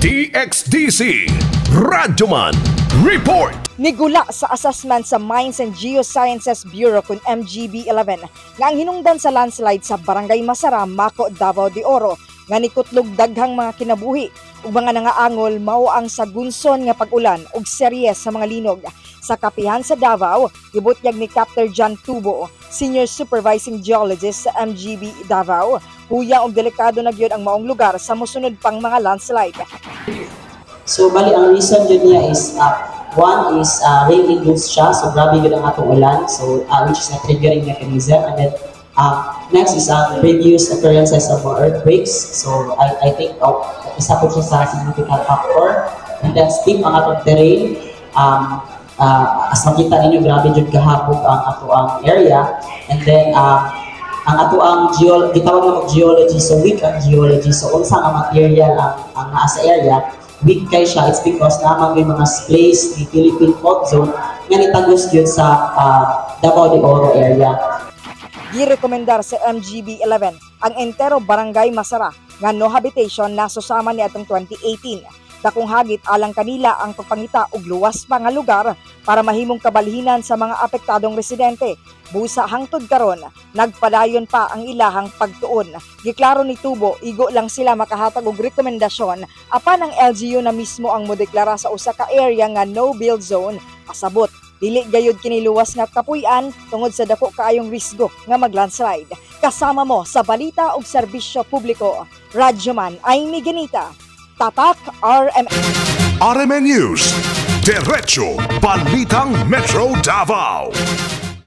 DXDC Radyoman Report. Nigula sa assessment sa Mines and Geosciences Bureau kun MGB-11 nga ang hinungdan sa landslide sa Barangay Masara, Mako, Davao de Oro nga nikutlog daghang mga kinabuhi ug mga nangaangol mao ang sagunson nga pag-ulan ug seryes sa mga linog. Sa kapihan sa Davao, gibutyag ni Captain John Tubo, Senior Supervising Geologist sa MGB Davao, huya og delikado na gyud ang maong lugar sa mosunod pang mga landslide. So bali ang reason yun niya is one is rain-induced siya, so grabe yun ang atong ulan, so which is a triggering mechanism, and then next is previous occurrences of earthquakes, so I think isa po siya sa significant factor, and then steep ang atong terrain, as makita ninyo grabe yun kahapog ang atoang area, and then ang atoang gitawag na geology, so weak ang geology, so unsa nga material ang naa sa area, weak kay siya, it's because naman may mga splays ni Philippine Fault Zone nga nitagos yun sa Davao de Oro area. Girekomendar sa MGB-11 ang entero Barangay Masara nga no habitation na susama ni atong 2018. Dakong hagit alang kanila ang pagpangita og luwas pa nga lugar para mahimong kabalhinan sa mga apektadong residente. Busa hangtod karon, nagpadayon pa ang ilahang pagtuon. Giklaro ni Tubo, igo lang sila makahatag og rekomendasyon apan ang LGU na mismo ang modeklara sa usa ka area nga no build zone. Pasabot, dili gayud kini luwas nga kapuy-an tungod sa dako kaayong risgo nga maglandslide. Kasama mo sa balita ug serbisyo publiko, Radyoman Amy Ganita. Tatak RMN. RMN News. Diretso Balitang Metro Davao.